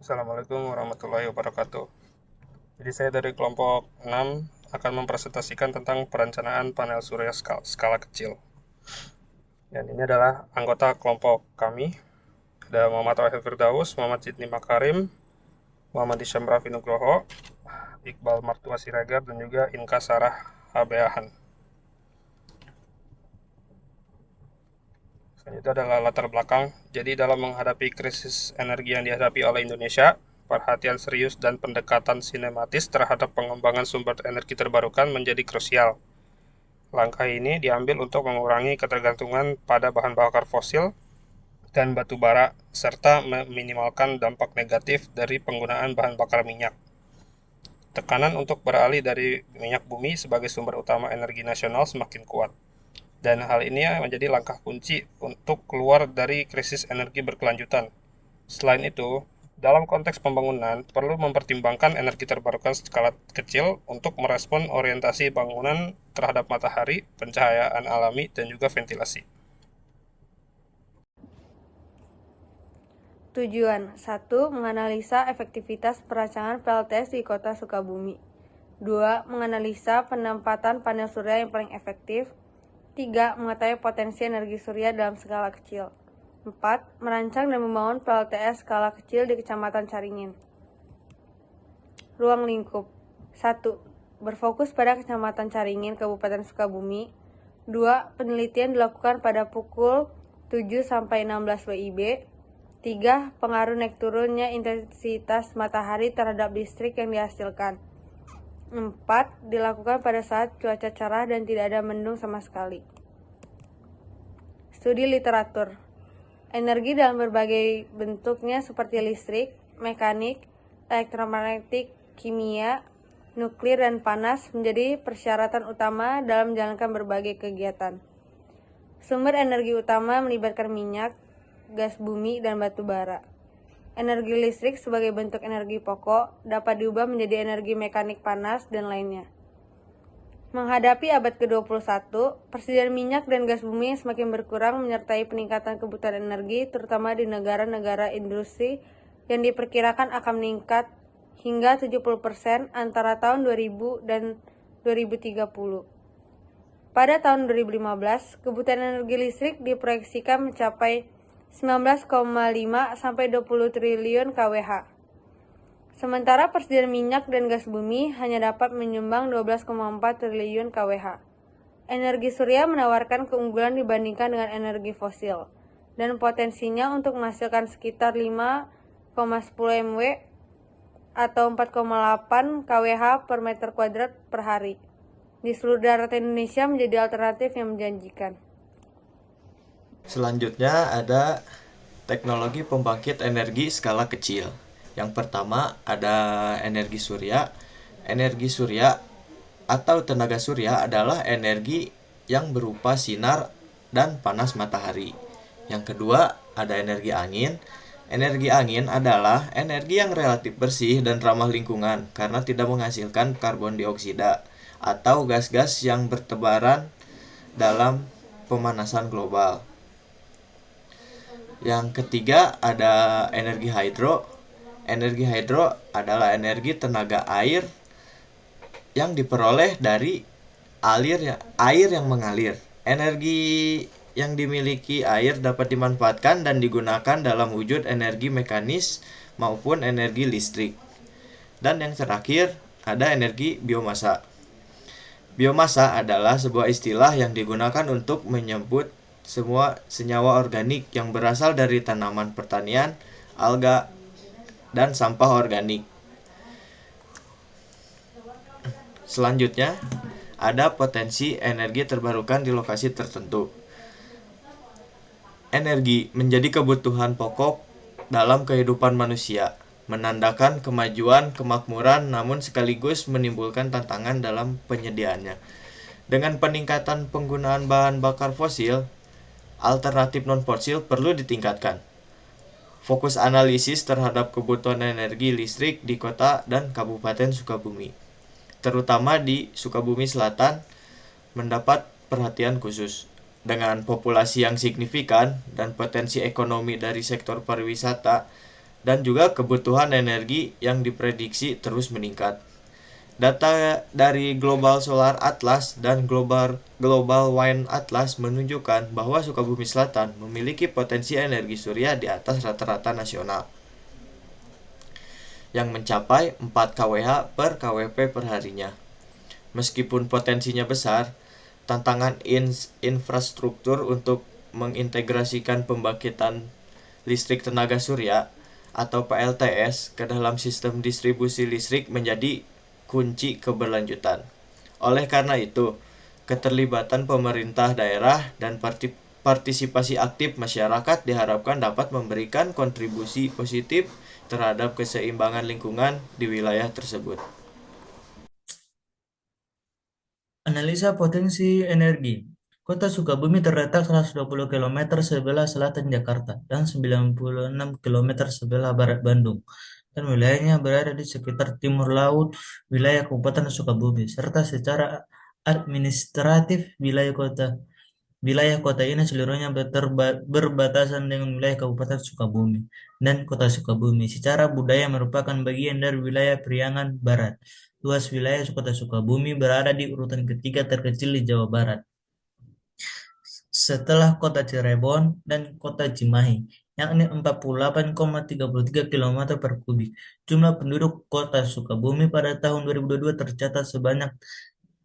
Assalamualaikum warahmatullahi wabarakatuh. Jadi saya dari kelompok 6 akan mempresentasikan tentang perencanaan panel surya skala kecil. Dan ini adalah anggota kelompok kami. Ada Muhammad Wahid Firdaus, Muhammad Jidni Makarim, Muhammad Isyam Raffi Nugroho, Iqbal Martua Siregar, dan juga Inka Sarah Habeahan. Selanjutnya adalah latar belakang. Jadi dalam menghadapi krisis energi yang dihadapi oleh Indonesia, perhatian serius dan pendekatan sinematis terhadap pengembangan sumber energi terbarukan menjadi krusial. Langkah ini diambil untuk mengurangi ketergantungan pada bahan bakar fosil dan batu bara, serta meminimalkan dampak negatif dari penggunaan bahan bakar minyak. Tekanan untuk beralih dari minyak bumi sebagai sumber utama energi nasional semakin kuat. Dan hal ini menjadi langkah kunci untuk keluar dari krisis energi berkelanjutan. Selain itu, dalam konteks pembangunan, perlu mempertimbangkan energi terbarukan skala kecil untuk merespon orientasi bangunan terhadap matahari, pencahayaan alami, dan juga ventilasi. Tujuan 1. Menganalisa efektivitas perancangan PLTS di Kota Sukabumi. 2. Menganalisa penempatan panel surya yang paling efektif. 3. Mengetahui potensi energi surya dalam skala kecil. 4. Merancang dan membangun PLTS skala kecil di Kecamatan Caringin. Ruang lingkup 1. Berfokus pada Kecamatan Caringin, Kabupaten Sukabumi. 2. Penelitian dilakukan pada pukul 7-16 WIB. 3. Pengaruh naik turunnya intensitas matahari terhadap listrik yang dihasilkan. 4. Dilakukan pada saat cuaca cerah dan tidak ada mendung sama sekali. Studi literatur. Energi dalam berbagai bentuknya seperti listrik, mekanik, elektromagnetik, kimia, nuklir, dan panas menjadi persyaratan utama dalam menjalankan berbagai kegiatan. Sumber energi utama melibatkan minyak, gas bumi, dan batu bara. Energi listrik sebagai bentuk energi pokok dapat diubah menjadi energi mekanik panas dan lainnya. Menghadapi abad ke-21, persediaan minyak dan gas bumi yang semakin berkurang menyertai peningkatan kebutuhan energi, terutama di negara-negara industri yang diperkirakan akan meningkat hingga 70% antara tahun 2000 dan 2030. Pada tahun 2015, kebutuhan energi listrik diproyeksikan mencapai 19,5 sampai 20 triliun kWh. Sementara persediaan minyak dan gas bumi hanya dapat menyumbang 12,4 triliun kWh. Energi surya menawarkan keunggulan dibandingkan dengan energi fosil, dan potensinya untuk menghasilkan sekitar 5,10 MW atau 4,8 kWh per meter kuadrat per hari di seluruh darat Indonesia menjadi alternatif yang menjanjikan. Selanjutnya ada teknologi pembangkit energi skala kecil. Yang pertama ada energi surya. Energi surya atau tenaga surya adalah energi yang berupa sinar dan panas matahari. Yang kedua ada energi angin. Energi angin adalah energi yang relatif bersih dan ramah lingkungan karena tidak menghasilkan karbon dioksida atau gas-gas yang bertebaran dalam pemanasan global. Yang ketiga ada energi hidro. Energi hidro adalah energi tenaga air yang diperoleh dari air yang mengalir. Energi yang dimiliki air dapat dimanfaatkan dan digunakan dalam wujud energi mekanis maupun energi listrik. Dan yang terakhir ada energi biomasa. Biomasa adalah sebuah istilah yang digunakan untuk menyebut semua senyawa organik yang berasal dari tanaman pertanian, alga, dan sampah organik. Selanjutnya, ada potensi energi terbarukan di lokasi tertentu. Energi menjadi kebutuhan pokok dalam kehidupan manusia, menandakan kemajuan, kemakmuran, namun sekaligus menimbulkan tantangan dalam penyediaannya. Dengan peningkatan penggunaan bahan bakar fosil, alternatif non-fosil perlu ditingkatkan. Fokus analisis terhadap kebutuhan energi listrik di kota dan Kabupaten Sukabumi, terutama di Sukabumi Selatan, mendapat perhatian khusus. Dengan populasi yang signifikan dan potensi ekonomi dari sektor pariwisata dan juga kebutuhan energi yang diprediksi terus meningkat. Data dari Global Solar Atlas dan Global Wind Atlas menunjukkan bahwa Sukabumi Selatan memiliki potensi energi surya di atas rata-rata nasional yang mencapai 4 kWh per KWP per harinya. Meskipun potensinya besar, tantangan infrastruktur untuk mengintegrasikan pembangkitan listrik tenaga surya atau PLTS ke dalam sistem distribusi listrik menjadi kunci keberlanjutan. Oleh karena itu, keterlibatan pemerintah daerah dan partisipasi aktif masyarakat diharapkan dapat memberikan kontribusi positif terhadap keseimbangan lingkungan di wilayah tersebut. Analisa potensi energi. Kota Sukabumi terletak 120 km sebelah selatan Jakarta dan 96 km sebelah barat Bandung, dan wilayahnya berada di sekitar timur laut wilayah Kabupaten Sukabumi, serta secara administratif wilayah kota ini seluruhnya berbatasan dengan wilayah Kabupaten Sukabumi dan Kota Sukabumi. Secara budaya merupakan bagian dari wilayah Priangan Barat. Luas wilayah Kota Sukabumi berada di urutan ketiga terkecil di Jawa Barat, setelah Kota Cirebon dan Kota Cimahi, yakni 48,33 km per kubik. Jumlah penduduk Kota Sukabumi pada tahun 2022 tercatat sebanyak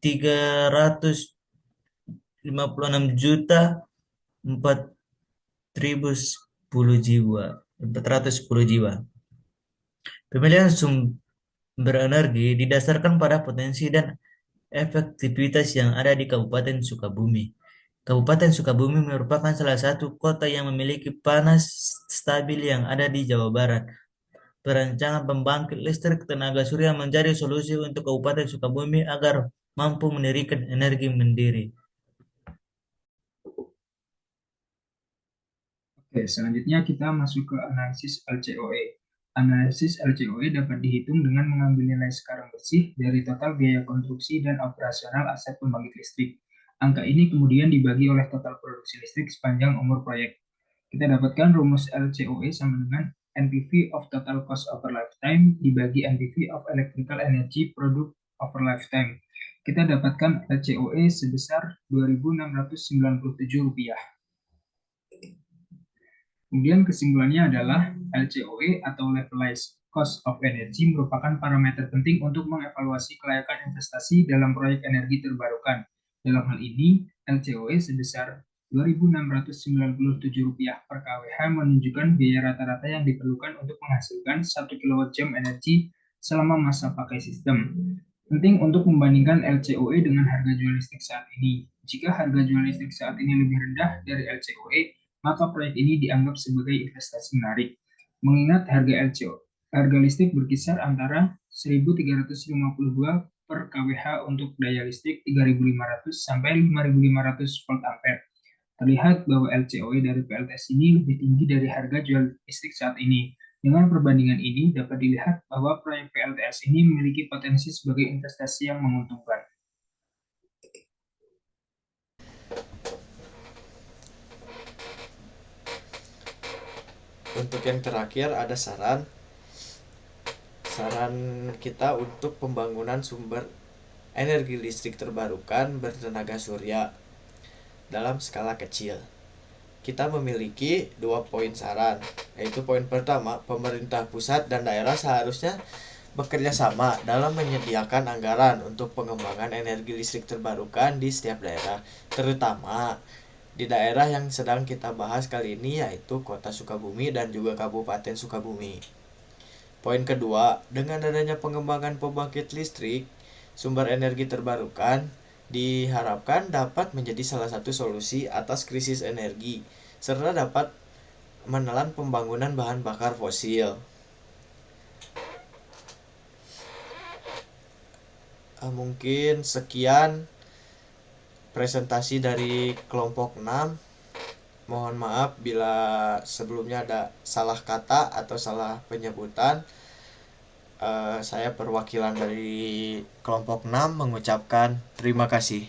356.410 jiwa. Pemilihan sumber energi didasarkan pada potensi dan efektivitas yang ada di Kabupaten Sukabumi. Kabupaten Sukabumi merupakan salah satu kota yang memiliki panas stabil yang ada di Jawa Barat. Perancangan pembangkit listrik tenaga surya menjadi solusi untuk Kabupaten Sukabumi agar mampu mendirikan energi mandiri. Oke, selanjutnya kita masuk ke analisis LCOE. Analisis LCOE dapat dihitung dengan mengambil nilai sekarang bersih dari total biaya konstruksi dan operasional aset pembangkit listrik. Angka ini kemudian dibagi oleh total produksi listrik sepanjang umur proyek. Kita dapatkan rumus LCOE sama dengan NPV of total cost over lifetime dibagi NPV of electrical energy product over lifetime. Kita dapatkan LCOE sebesar Rp2.697. Kemudian kesimpulannya adalah LCOE atau Levelized Cost of Energy merupakan parameter penting untuk mengevaluasi kelayakan investasi dalam proyek energi terbarukan. Dalam hal ini, LCOE sebesar Rp2.697 per kWh menunjukkan biaya rata-rata yang diperlukan untuk menghasilkan 1 kWh energi selama masa pakai sistem. Penting untuk membandingkan LCOE dengan harga jual listrik saat ini. Jika harga jual listrik saat ini lebih rendah dari LCOE, maka proyek ini dianggap sebagai investasi menarik. Mengingat harga listrik berkisar antara 1.352 per kWh untuk daya listrik 3.500 sampai 5.500 volt ampere. Terlihat bahwa LCOE dari PLTS ini lebih tinggi dari harga jual listrik saat ini. Dengan perbandingan ini dapat dilihat bahwa proyek PLTS ini memiliki potensi sebagai investasi yang menguntungkan. Untuk yang terakhir ada saran kita untuk pembangunan sumber energi listrik terbarukan bertenaga surya dalam skala kecil. Kita memiliki 2 poin saran, yaitu poin pertama, pemerintah pusat dan daerah seharusnya bekerja sama dalam menyediakan anggaran untuk pengembangan energi listrik terbarukan di setiap daerah, terutama di daerah yang sedang kita bahas kali ini, yaitu Kota Sukabumi dan juga Kabupaten Sukabumi. Poin kedua, dengan adanya pengembangan pembangkit listrik sumber energi terbarukan diharapkan dapat menjadi salah satu solusi atas krisis energi serta dapat menelan pembangunan bahan bakar fosil. Mungkin sekian presentasi dari kelompok 6. Mohon maaf bila sebelumnya ada salah kata atau salah penyebutan. Saya perwakilan dari kelompok 6 mengucapkan terima kasih.